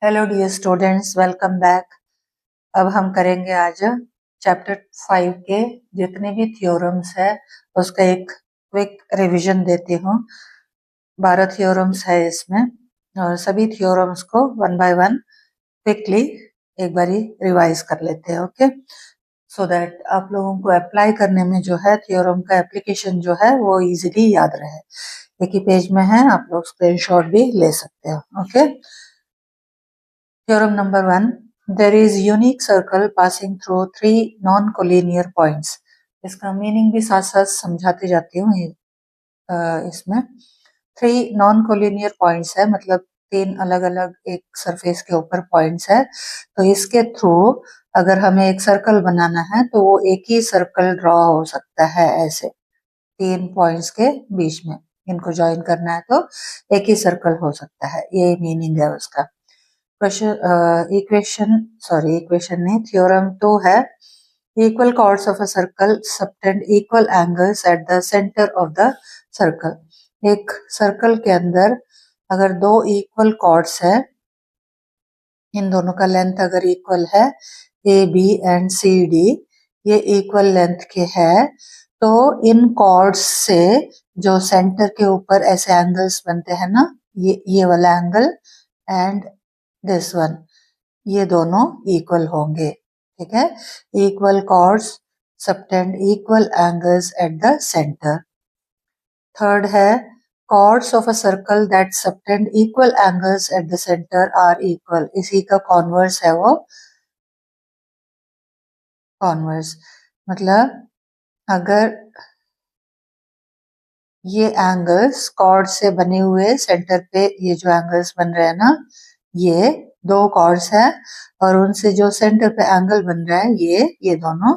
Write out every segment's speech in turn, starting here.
Hello dear students, welcome back. अब हम करेंगे आज चैप्टर 5 के जितने भी थ्योरम्स है उसका एक क्विक रिवीजन देती हूँ। 12 थ्योरम्स है इसमें और सभी थ्योरम्स को वन बाय वन क्विकली एक बारी रिवाइज कर लेते हैं। ओके, सो दैट आप लोगों को अप्लाई करने में जो है थ्योरम का एप्लीकेशन जो है वो इजीली याद रहे। एक ही पेज में है, आप लोग स्क्रीनशॉट भी ले सकते हो। Okay, Theorem number 1. There is unique circle passing through three non-collinear points. इसका मीनिंग भी साथ साथ समझाती जाती हूँ इसमें। 3 non-collinear points है, मतलब 3 अलग अलग एक सरफेस के ऊपर पॉइंट्स है। तो इसके थ्रू अगर हमें एक सर्कल बनाना है तो वो एक ही सर्कल ड्रॉ हो सकता है। ऐसे 3 पॉइंट्स के बीच में इनको ज्वाइन करना है तो एक ही सर्कल हो सकता है, ये मीनिंग है उसका। इक्वेशन नहीं, थ्योरम 2 है। Equal chords of a circle subtend equal angles at the centre of the circle. एक सर्कल के अंदर अगर दो इक्वल कॉर्ड्स है, इन दोनों का लेंथ अगर इक्वल है, A B and C D ये इक्वल लेंथ के है, तो इन कॉर्ड्स से जो सेंटर के ऊपर ऐसे एंगल्स बनते हैं ना, ये वाला एंगल एंड दिस वन, ये दोनों इक्वल होंगे। ठीक है, equal chords subtend equal angles at the centre. Third है chords of a circle that subtend equal angles at the center are equal. इसी का कॉन्वर्स है वो, कॉन्वर्स मतलब अगर ये एंगल्स कॉर्ड से बने हुए सेंटर पे ये जो एंगल्स बन रहे हैं ना, ये दो कॉर्ड्स है और उनसे जो सेंटर पे एंगल बन रहा है ये दोनों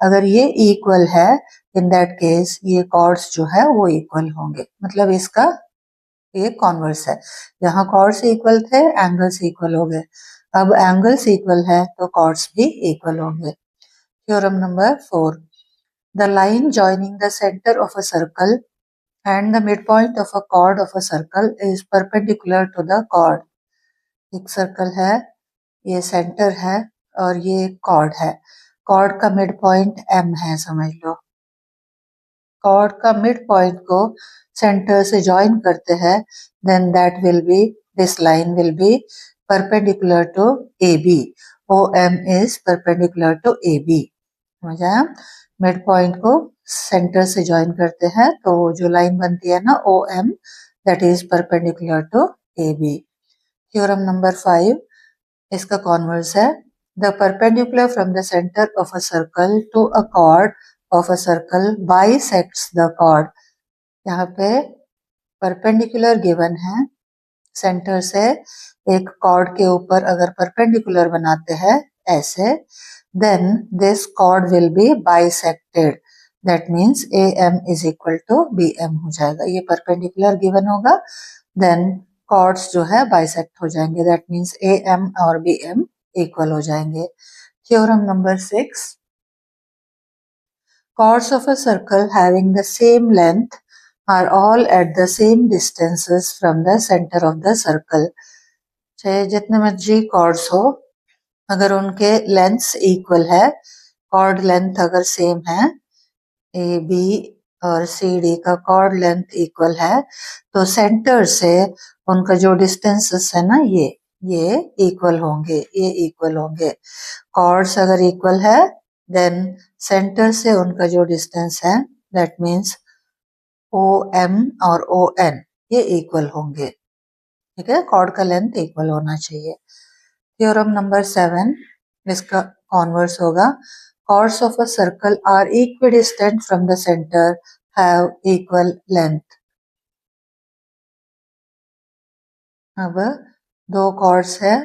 अगर ये इक्वल है, इन दैट केस ये कॉर्ड्स जो है वो इक्वल होंगे। मतलब इसका ये कॉन्वर्स है। यहाँ कॉर्ड्स इक्वल थे, एंगल्स इक्वल हो गए। अब एंगल्स इक्वल है तो कॉर्ड्स भी इक्वल होंगे। Theorem number 4. The line joining the centre of a circle and the midpoint of a chord of a circle is perpendicular to the chord. एक circle है, ये सेंटर है और ये कॉर्ड है। कॉर्ड का मिड पॉइंट M है, समझ लो। कॉर्ड का मिड पॉइंट को सेंटर से ज्वाइन करते हैं, then that will be, this line will be perpendicular to AB. OM is perpendicular to AB. समझ आया? मिड पॉइंट को सेंटर से ज्वाइन करते हैं तो जो लाइन बनती है ना OM, that is perpendicular to AB. Theorem number 5, इसका कॉन्वर्स है the perpendicular from the centre of a circle to a chord of a circle bisects the chord. यहाँ पे परपेंडिकुलर गिवन है, सेंटर से एक कॉर्ड के ऊपर अगर परपेंडिकुलर बनाते हैं ऐसे, then this chord will be bisected. That means AM is equal to BM हो जाएगा। ये परपेंडिकुलर गिवन होगा, then chords जो है bisect हो जाएंगे। That means AM और BM इक्वल हो जाएंगे। Theorem number 6. Chords of a circle having the same length are all at the same distances from the center of the circle. चाहे जितने मर्जी chords हो, अगर उनके लेंथ्स इक्वल है, कॉर्ड लेंथ अगर सेम है, ए बी और सी डी का कॉर्ड लेंथ इक्वल है, तो सेंटर से उनका जो डिस्टेंसेस है ना, ये इक्वल होंगे, ये इक्वल होंगे। कॉर्ड्स अगर इक्वल है, देन सेंटर से उनका जो डिस्टेंस है, दैट मीन्स ओ एम और ओ एन ये इक्वल होंगे। ठीक है, कॉर्ड का लेंथ इक्वल होना चाहिए। थ्योरम नंबर 7, इसका कॉन्वर्स होगा chords of a circle are equidistant from the center, have equal length. अब दो chords है,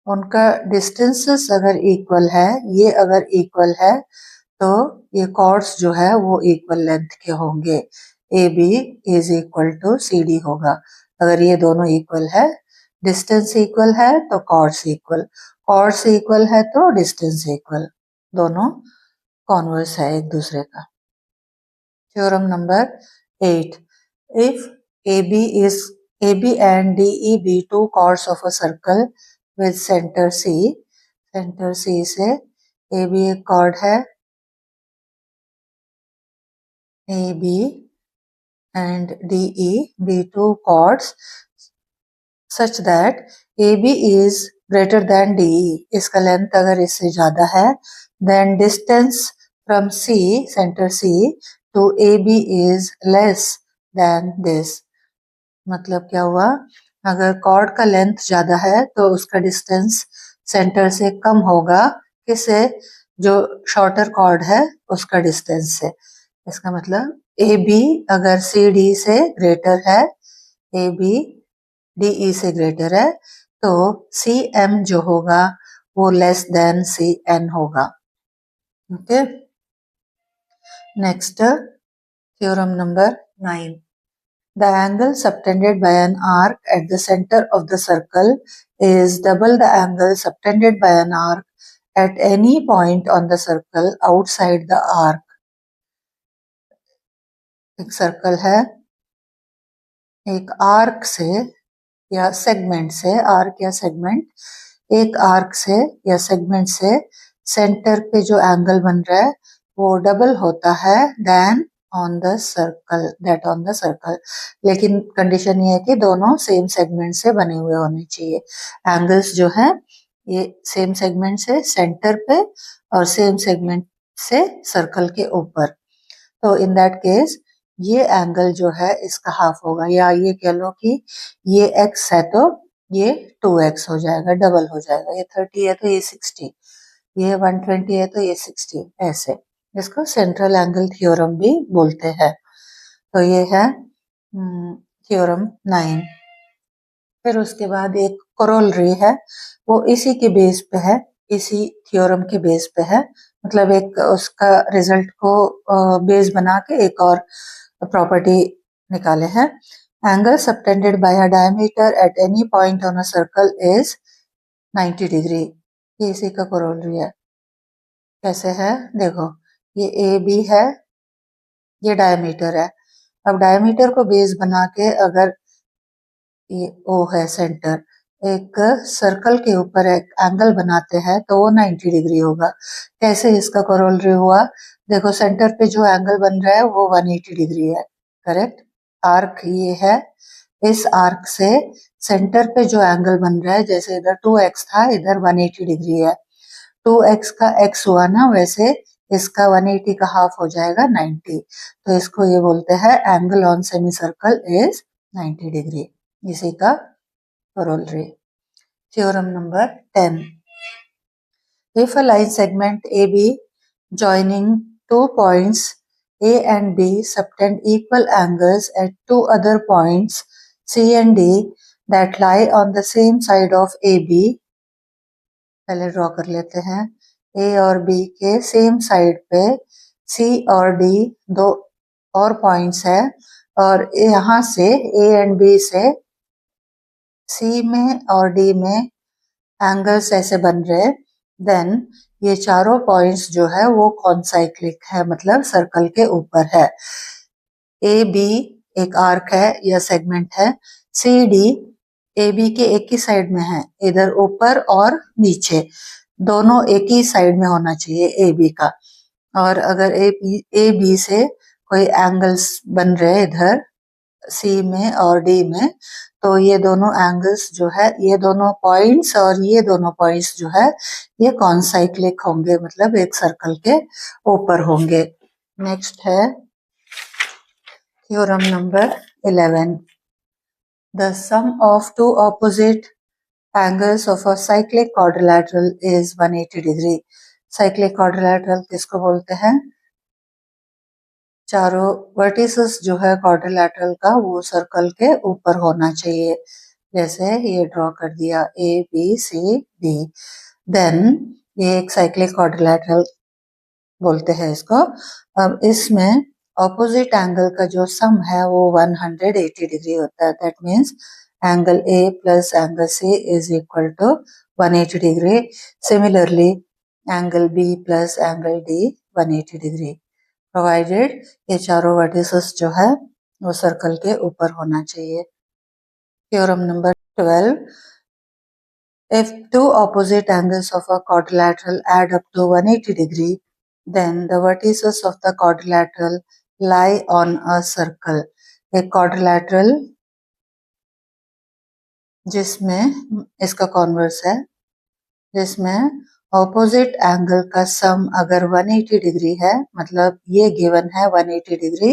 उनका डिस्टेंसेस अगर इक्वल है, ये अगर इक्वल है तो ये chords जो है वो इक्वल लेंथ के होंगे। A B is equal to C D होगा। अगर ये दोनों इक्वल है, डिस्टेंस इक्वल है तो chords इक्वल, chords इक्वल है तो डिस्टेंस इक्वल, दोनों कॉन्वर्स है एक दूसरे का। Theorem number 8. If AB is AB and DE be two chords of a circle with center C. Centre C से AB एक chord है, AB and DE be two chords such that AB is greater than DE. इसका length अगर इससे ज्यादा है, then distance from C, center C to AB is less than this. मतलब क्या हुआ, अगर कॉर्ड का लेंथ ज्यादा है तो उसका डिस्टेंस सेंटर से कम होगा, किससे, जो शॉर्टर कॉर्ड है उसका डिस्टेंस से। इसका मतलब ए बी अगर सी डी से ग्रेटर है, ए बी डी ई से ग्रेटर है, तो सी एम जो होगा वो लेस देन सी एन होगा। Okay, next theorem number 9। The angle subtended by an arc at the center of the circle is double the angle subtended by an arc at any point on the circle outside the arc. एक circle है, एक arc से या segment से, arc या segment, एक arc से या सेगमेंट से सेंटर पे जो एंगल बन रहा है वो डबल होता है then on the circle, that on the circle. लेकिन कंडीशन ये है कि दोनों सेम सेगमेंट से बने हुए होने चाहिए। एंगल्स जो है ये सेम सेगमेंट से सेंटर पे और सेम सेगमेंट से सर्कल के ऊपर। तो इन दैट केस ये एंगल जो है इसका हाफ होगा, या ये कह लो कि ये x है तो ये 2x हो जाएगा, डबल हो जाएगा। ये 30 है तो ये 60, ये 120 है तो ये 60, ऐसे। इसको सेंट्रल एंगल थ्योरम भी बोलते हैं। तो ये है थ्योरम 9। फिर उसके बाद एक कोरोलरी है, वो इसी के बेस पे है, इसी थ्योरम के बेस पे है। मतलब एक उसका रिजल्ट को बेस बना के एक और प्रॉपर्टी निकाले हैं। Angle subtended bye a diameter at any point on a circle is 90 degree. ये इसी का कोरोलरी है। कैसे है देखो, ये ए बी है, ये डायमीटर है। अब डायमीटर को बेस बना के अगर ये ओ है सेंटर, एक सर्कल के ऊपर एक एंगल बनाते हैं तो वो 90 डिग्री होगा। कैसे इसका कोरोलरी हुआ, देखो सेंटर पे जो एंगल बन रहा है वो 180 डिग्री है, करेक्ट। आर्क ये है, इस आर्क से सेंटर पे जो एंगल बन रहा है, जैसे इधर 2x था, इधर 180 डिग्री है। 2x का x हुआ ना, वैसे इसका 180 का हाफ हो जाएगा 90। तो इसको ये बोलते हैं angle on semi circle is 90 degree. इसी का corollary. Theorem number 10. If a line segment AB joining two points A and B subtend equal angles at two other points C and D that lie on the same side of AB, पहले draw कर लेते हैं। A और B के same side पे C और D दो और पॉइंट्स है, और यहाँ से A एंड B से C में और D में एंगल्स ऐसे बन रहे, देन ये चारों पॉइंट्स जो है वो कॉन्साइक्लिक है, मतलब सर्कल के ऊपर है। ए बी एक आर्क है या सेगमेंट है, सी डी ए बी के एक ही साइड में है, इधर ऊपर और नीचे दोनों एक ही साइड में होना चाहिए ए बी का। और अगर ए बी से कोई एंगल्स बन रहे इधर सी में और डी में, तो ये दोनों एंगल्स जो है, ये दोनों पॉइंट्स और ये दोनों पॉइंट्स जो है ये कॉन्साइक्लिक होंगे, मतलब एक सर्कल के ऊपर होंगे। नेक्स्ट है theorem number 11। The sum of two opposite angles of a cyclic quadrilateral is 180 degree. Cyclic quadrilateral किसको बोलते हैं, चारों वर्टिसेस जो है क्वाड्रिलैटरल का वो सर्कल के ऊपर होना चाहिए। जैसे ये ड्रॉ कर दिया A B C D, then ये एक साइक्लिक क्वाड्रिलैटरल बोलते हैं इसको। अब इसमें ऑपोजिट एंगल का जो सम है वो 180 डिग्री होता है। That means angle A plus angle C is equal to 180 degree. Similarly angle B plus angle D 180 degree, provided ये चारों वर्टिसेस जो है वो सर्कल के ऊपर होना चाहिए। Theorem number 12. If two opposite angles of a quadrilateral add up to 180 degree, then the vertices of the quadrilateral lie on a circle. एक quadrilateral जिसमें इसका कॉन्वर्स है, जिसमें ऑपोजिट एंगल का सम अगर 180 डिग्री है, मतलब ये गिवन है 180 डिग्री,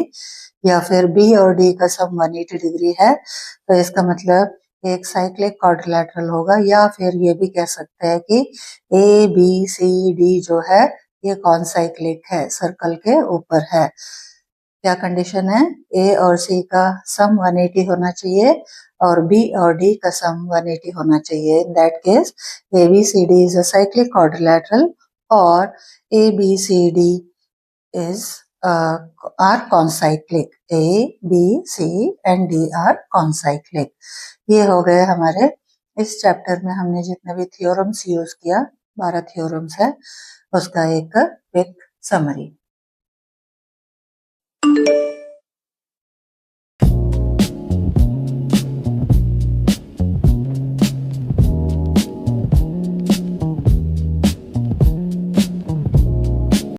या फिर बी और डी का सम 180 डिग्री है, तो इसका मतलब एक साइक्लिक क्वाड्रिलैटरल होगा। या फिर ये भी कह सकते हैं कि ए बी सी डी जो है ये कौन साइक्लिक है, सर्कल के ऊपर है। क्या कंडीशन है? ए और सी का सम 180 होना चाहिए और बी और डी का सम 180 होना चाहिए। In that case A B C D is a cyclic quadrilateral और A B C D is are concyclic. A B C and D are concyclic. ये हो गए हमारे इस चैप्टर में हमने जितने भी थ्योरम्स यूज किया, 12 थ्योरम्स है, उसका एक क्विक समरी।